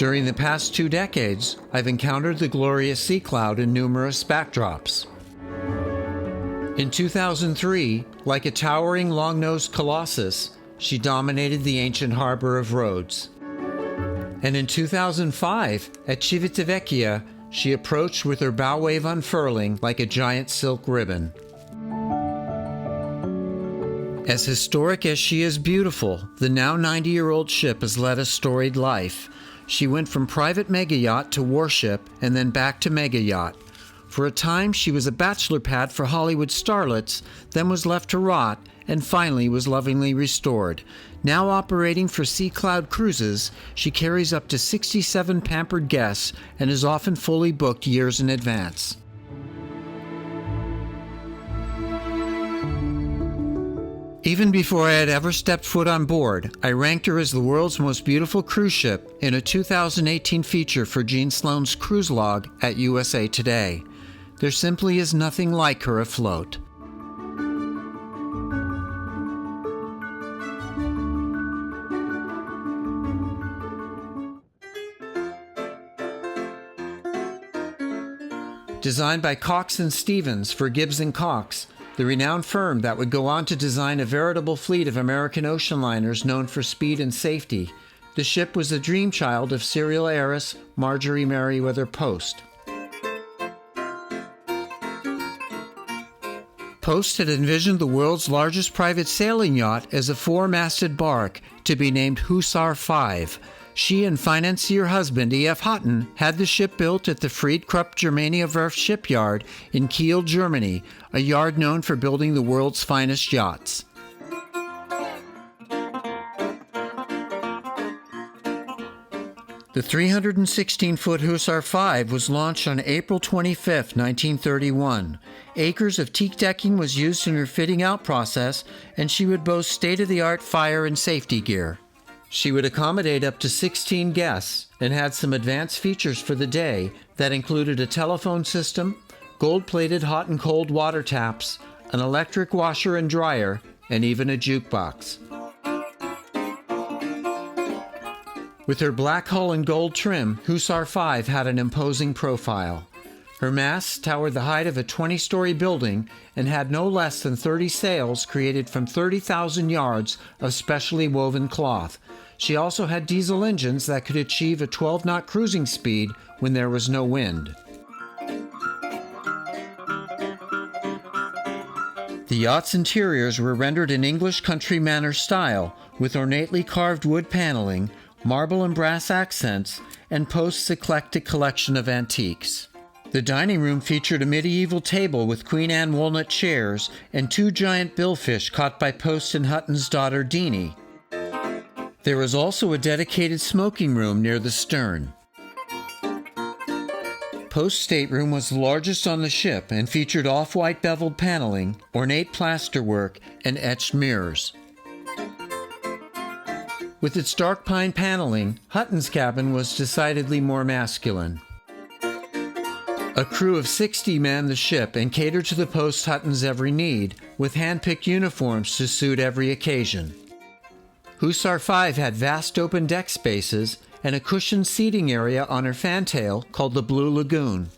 During the past 2 decades, I've encountered the glorious sea cloud in numerous backdrops. In 2003, like a towering long-nosed colossus, she dominated the ancient harbor of Rhodes. And in 2005, at Civitavecchia, she approached with her bow wave unfurling like a giant silk ribbon. As historic as she is beautiful, the now 90-year-old ship has led a storied life. She went from private mega yacht to warship and then back to mega yacht. For a time, she was a bachelor pad for Hollywood starlets, then was left to rot, and finally was lovingly restored. Now operating for Sea Cloud Cruises, she carries up to 67 pampered guests and is often fully booked years in advance. Even before I had ever stepped foot on board, I ranked her as the world's most beautiful cruise ship in a 2018 feature for Gene Sloan's Cruise Log at USA Today. There simply is nothing like her afloat. Designed by Cox and Stevens for Gibbs and Cox, the renowned firm that would go on to design a veritable fleet of American ocean liners known for speed and safety, the ship was the dream child of serial heiress Marjorie Merriweather Post. Post had envisioned the world's largest private sailing yacht as a 4-masted barque to be named HUSSAR V. She and financier husband E.F. Hutton had the ship built at the Friedkrupp Germania Werft shipyard in Kiel, Germany, a yard known for building the world's finest yachts. The 316-foot HUSSAR V was launched on April 25, 1931. Acres of teak decking was used in her fitting out process, and she would boast state-of-the-art fire and safety gear. She would accommodate up to 16 guests and had some advanced features for the day that included a telephone system, gold-plated hot and cold water taps, an electric washer and dryer, and even a jukebox. With her black hull and gold trim, HUSSAR V had an imposing profile. Her masts towered the height of a 20-story building and had no less than 30 sails created from 30,000 yards of specially woven cloth. She also had diesel engines that could achieve a 12-knot cruising speed when there was no wind. The yacht's interiors were rendered in English country manor style, with ornately carved wood paneling, marble and brass accents, and Post's eclectic collection of antiques. The dining room featured a medieval table with Queen Anne walnut chairs and 2 giant billfish caught by Post and Hutton's daughter Deanie. There was also a dedicated smoking room near the stern. Post's stateroom was the largest on the ship and featured off-white beveled paneling, ornate plasterwork, and etched mirrors. With its dark pine paneling, Hutton's cabin was decidedly more masculine. A crew of 60 manned the ship and catered to the Post Hutton's every need, with hand-picked uniforms to suit every occasion. HUSSAR V had vast open deck spaces and a cushioned seating area on her fantail called the Blue Lagoon.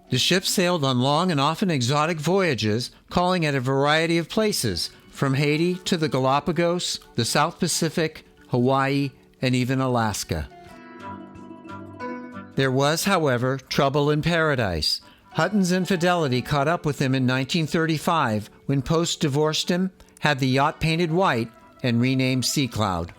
The ship sailed on long and often exotic voyages, calling at a variety of places, from Haiti to the Galapagos, the South Pacific, Hawaii, and even Alaska. There was, however, trouble in paradise. Hutton's infidelity caught up with him in 1935 when Post divorced him, had the yacht painted white, and renamed Sea Cloud.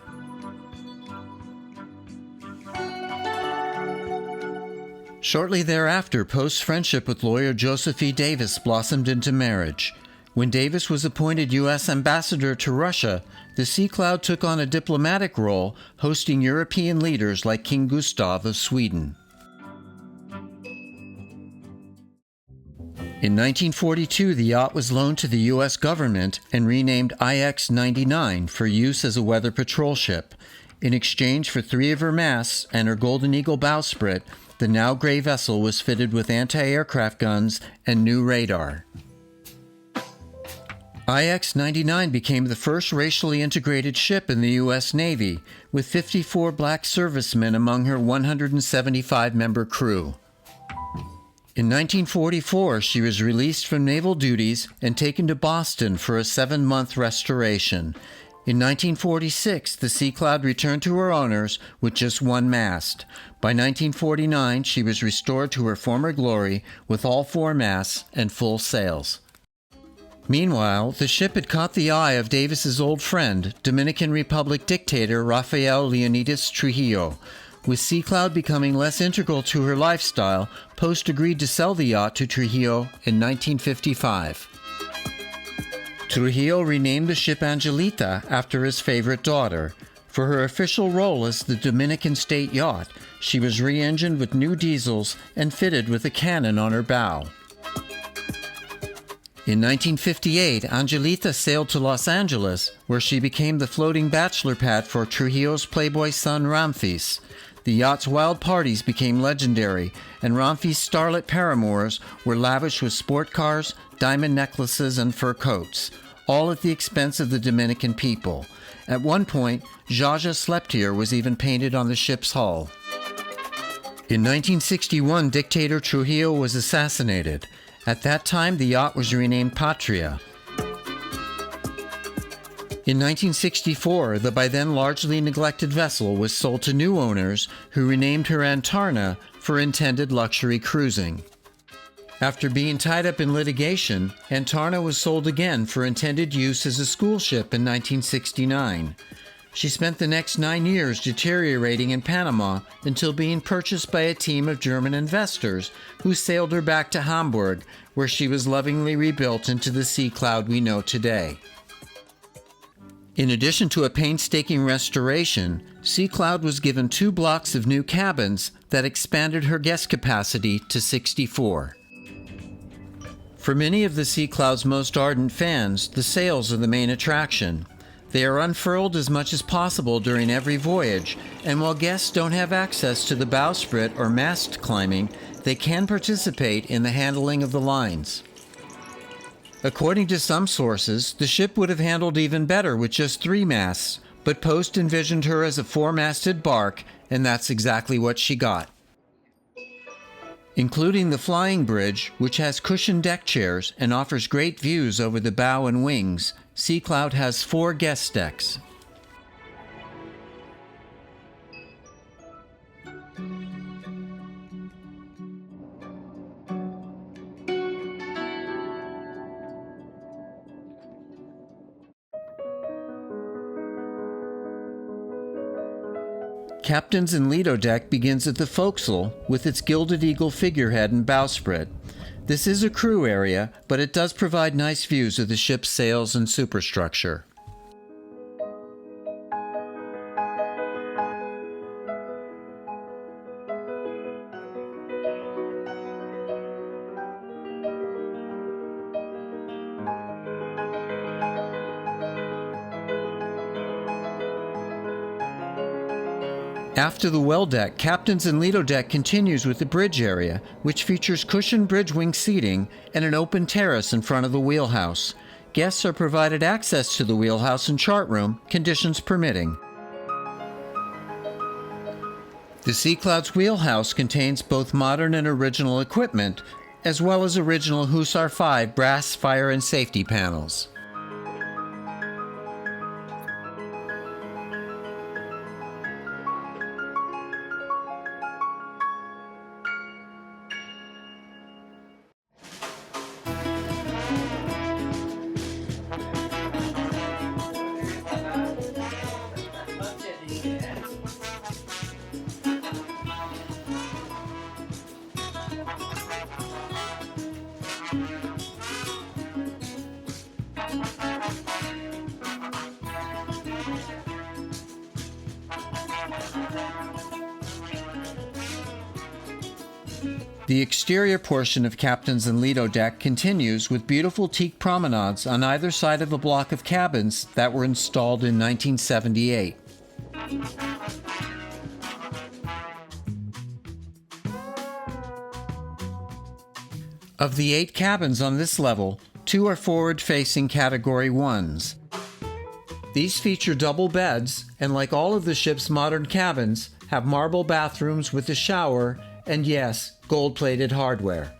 Shortly thereafter, Post's friendship with lawyer Joseph E. Davis blossomed into marriage. When Davis was appointed U.S. ambassador to Russia, the Sea Cloud took on a diplomatic role, hosting European leaders like King Gustav of Sweden. In 1942, the yacht was loaned to the U.S. government and renamed IX-99 for use as a weather patrol ship. In exchange for 3 of her masts and her Golden Eagle bowsprit, the now gray vessel was fitted with anti-aircraft guns and new radar. IX-99 became the first racially integrated ship in the U.S. Navy, with 54 black servicemen among her 175-member crew. In 1944, she was released from naval duties and taken to Boston for a 7-month restoration. In 1946, the Sea Cloud returned to her owners with just one mast. By 1949, she was restored to her former glory with all 4 masts and full sails. Meanwhile, the ship had caught the eye of Davis's old friend, Dominican Republic dictator Rafael Leonidas Trujillo. With Sea Cloud becoming less integral to her lifestyle, Post agreed to sell the yacht to Trujillo in 1955. Trujillo renamed the ship Angelita after his favorite daughter. For her official role as the Dominican state yacht, she was re-engined with new diesels and fitted with a cannon on her bow. In 1958, Angelita sailed to Los Angeles, where she became the floating bachelor pad for Trujillo's playboy son Ramfis. The yacht's wild parties became legendary, and Ramfis' starlet paramours were lavished with sport cars, diamond necklaces, and fur coats, all at the expense of the Dominican people. At one point, Jaja Slept Here was even painted on the ship's hull. In 1961, dictator Trujillo was assassinated. At that time, the yacht was renamed PATRIA. In 1964, the by then largely neglected vessel was sold to new owners who renamed her ANTARNA for intended luxury cruising. After being tied up in litigation, ANTARNA was sold again for intended use as a school ship in 1969. She spent the next 9 years deteriorating in Panama until being purchased by a team of German investors who sailed her back to Hamburg, where she was lovingly rebuilt into the Sea Cloud we know today. In addition to a painstaking restoration, Sea Cloud was given 2 blocks of new cabins that expanded her guest capacity to 64. For many of the Sea Cloud's most ardent fans, the sails are the main attraction. They are unfurled as much as possible during every voyage, and while guests don't have access to the bowsprit or mast climbing, they can participate in the handling of the lines. According to some sources, the ship would have handled even better with just 3 masts, but Post envisioned her as a 4-masted barque, and that's exactly what she got. Including the flying bridge, which has cushioned deck chairs and offers great views over the bow and wings, Sea Cloud has 4 guest decks. Captain's and Lido deck begins at the forecastle with its gilded eagle figurehead and bowsprit. This is a crew area, but it does provide nice views of the ship's sails and superstructure. After the well deck, Captain's and Lido deck continues with the bridge area, which features cushioned bridge wing seating and an open terrace in front of the wheelhouse. Guests are provided access to the wheelhouse and chart room, conditions permitting. The Sea Cloud's wheelhouse contains both modern and original equipment, as well as original HUSSAR V brass fire and safety panels. The exterior portion of Captain's and Lido deck continues with beautiful teak promenades on either side of a block of cabins that were installed in 1978. Of the 8 cabins on this level, 2 are forward-facing Category 1s. These feature double beds and, like all of the ship's modern cabins, have marble bathrooms with a shower and, yes, gold-plated hardware.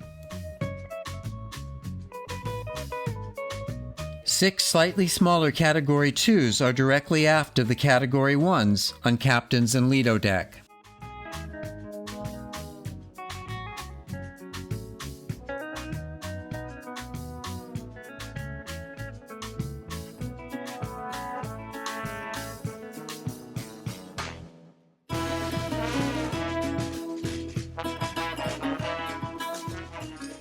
6 slightly smaller Category 2s are directly aft of the Category 1s on Captain's and Lido deck.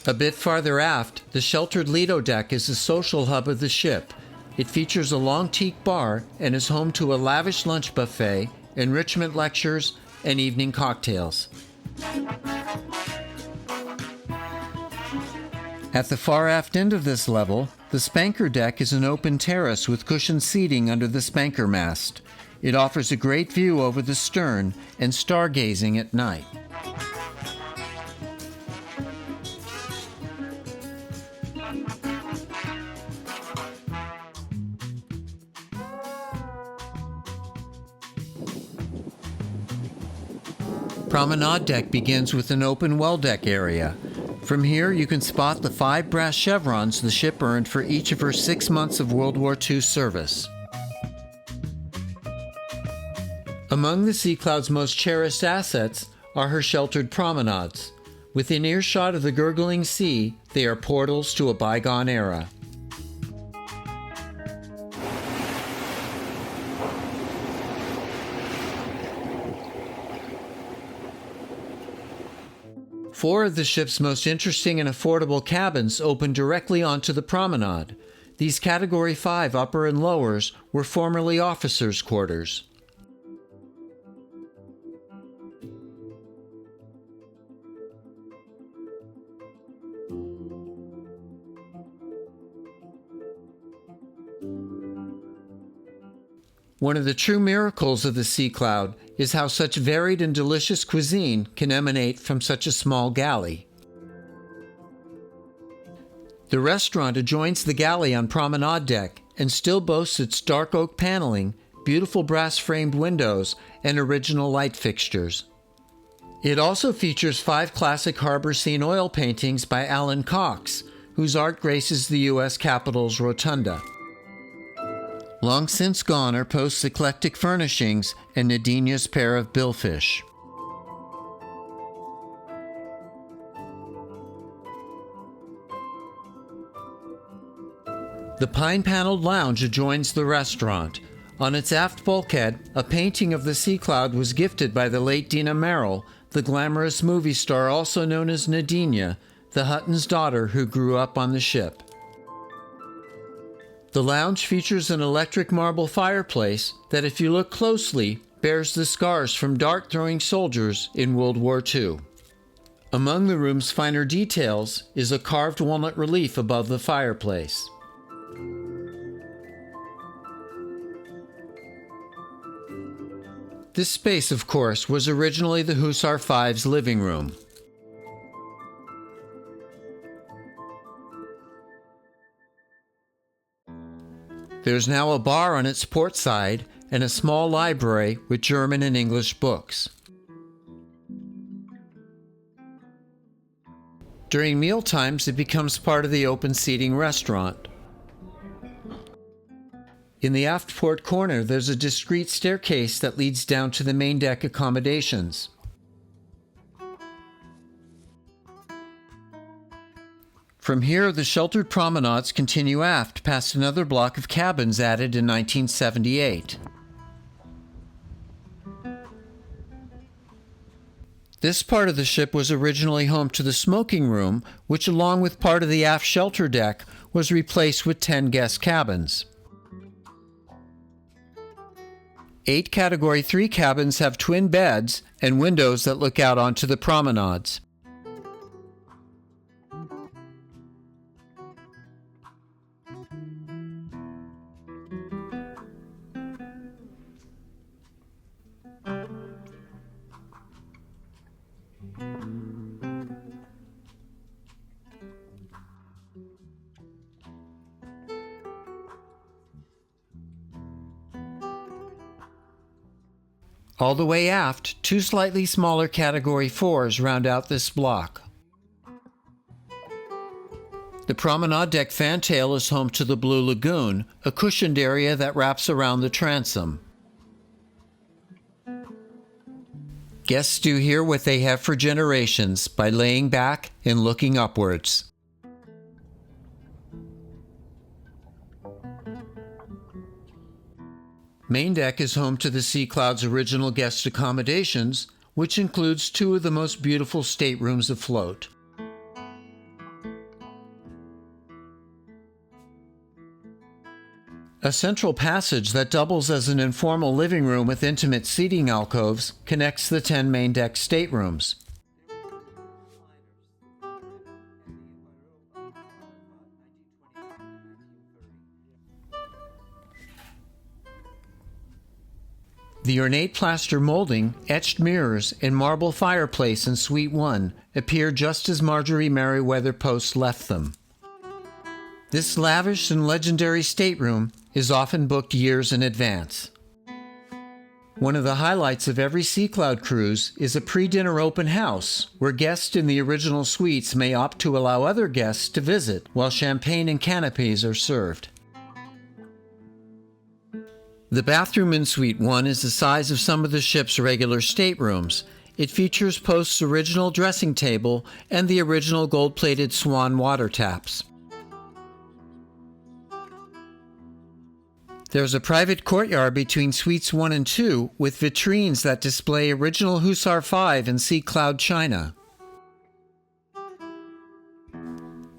A bit farther aft, the sheltered Lido deck is the social hub of the ship. It features a long teak bar and is home to a lavish lunch buffet, enrichment lectures, and evening cocktails. At the far aft end of this level, the Spanker deck is an open terrace with cushioned seating under the Spanker mast. It offers a great view over the stern and stargazing at night. Promenade Deck begins with an open well deck area. From here, you can spot the 5 brass chevrons the ship earned for each of her 6 months of World War II service. Among the Sea Cloud's most cherished assets are her sheltered promenades. Within earshot of the gurgling sea, they are portals to a bygone era. Four of the ship's most interesting and affordable cabins open directly onto the promenade. These Category 5 upper and lowers were formerly officers' quarters. One of the true miracles of the Sea Cloud is how such varied and delicious cuisine can emanate from such a small galley. The restaurant adjoins the galley on Promenade Deck and still boasts its dark oak paneling, beautiful brass-framed windows, and original light fixtures. It also features 5 classic harbor scene oil paintings by Alan Cox, whose art graces the U.S. Capitol's rotunda. Long since gone are Post's eclectic furnishings and Nadinia's pair of billfish. The pine-paneled lounge adjoins the restaurant. On its aft bulkhead, a painting of the Sea Cloud was gifted by the late Dina Merrill, the glamorous movie star also known as Nadinia, the Hutton's daughter who grew up on the ship. The lounge features an electric marble fireplace that, if you look closely, bears the scars from dart-throwing soldiers in World War II. Among the room's finer details is a carved walnut relief above the fireplace. This space, of course, was originally the HUSSAR V's living room. There's now a bar on its port side and a small library with German and English books. During mealtimes, it becomes part of the open seating restaurant. In the aft port corner, there's a discreet staircase that leads down to the main deck accommodations. From here, the sheltered promenades continue aft past another block of cabins added in 1978. This part of the ship was originally home to the smoking room, which along with part of the aft shelter deck was replaced with 10 guest cabins. 8 Category 3 cabins have twin beds and windows that look out onto the promenades. All the way aft, two slightly smaller Category 4s round out this block. The Promenade Deck Fantail is home to the Blue Lagoon, a cushioned area that wraps around the transom. Guests do here what they have for generations by laying back and looking upwards. Main Deck is home to the Sea Cloud's original guest accommodations, which includes two of the most beautiful staterooms afloat. A central passage that doubles as an informal living room with intimate seating alcoves connects the 10 main deck staterooms. The ornate plaster molding, etched mirrors, and marble fireplace in Suite 1 appear just as Marjorie Merriweather Post left them. This lavish and legendary stateroom is often booked years in advance. One of the highlights of every Sea Cloud cruise is a pre-dinner open house, where guests in the original suites may opt to allow other guests to visit while champagne and canapes are served. The bathroom in Suite 1 is the size of some of the ship's regular staterooms. It features Post's original dressing table and the original gold-plated swan water taps. There's a private courtyard between Suites 1 and 2 with vitrines that display original HUSSAR V and Sea Cloud china.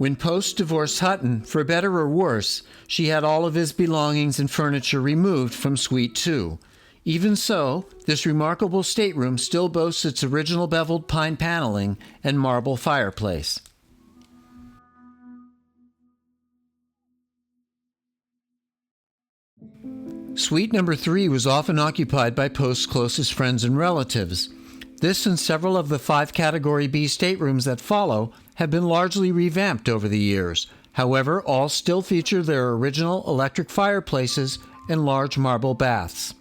When Post divorced Hutton, for better or worse, she had all of his belongings and furniture removed from Suite 2. Even so, this remarkable stateroom still boasts its original beveled pine paneling and marble fireplace. Suite number 3 was often occupied by Post's closest friends and relatives. This and several of the 5 Category B staterooms that follow have been largely revamped over the years. However, all still feature their original electric fireplaces and large marble baths.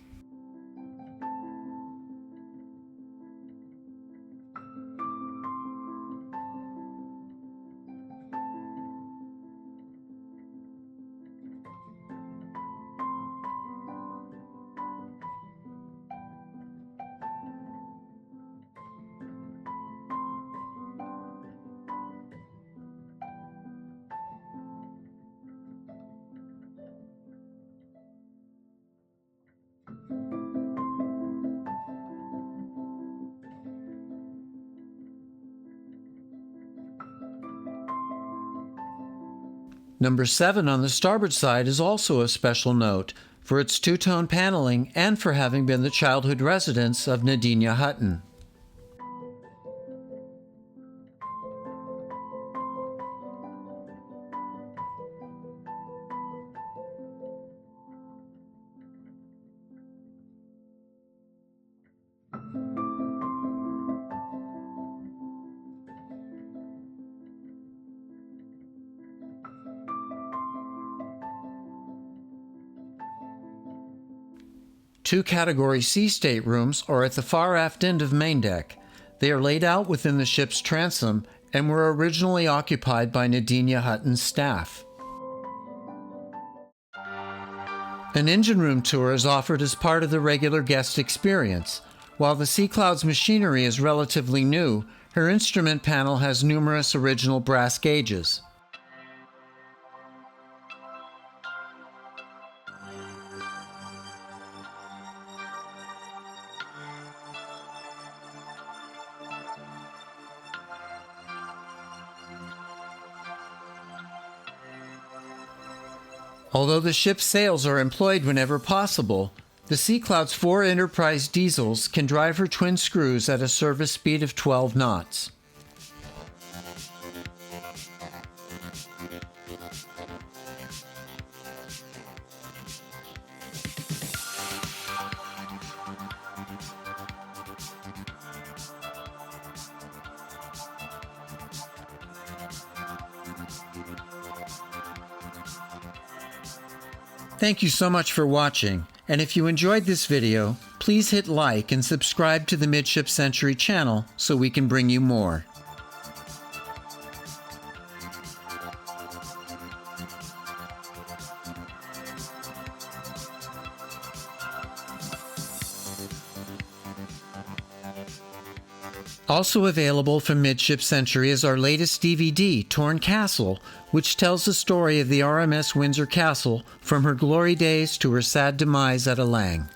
Number 7 on the starboard side is also a special note for its two-tone paneling and for having been the childhood residence of Nadine Hutton. Two Category C staterooms are at the far aft end of main deck. They are laid out within the ship's transom and were originally occupied by Nadine Hutton's staff. An engine room tour is offered as part of the regular guest experience. While the Sea Cloud's machinery is relatively new, her instrument panel has numerous original brass gauges. Although the ship's sails are employed whenever possible, the Sea Cloud's 4 Enterprise diesels can drive her twin screws at a service speed of 12 knots. Thank you so much for watching, and if you enjoyed this video, Please hit like and subscribe to the Midship Century channel so we can bring you more. Also available from Midship Century is our latest DVD, Torn Castle, which tells the story of the RMS Windsor Castle from her glory days to her sad demise at Alang.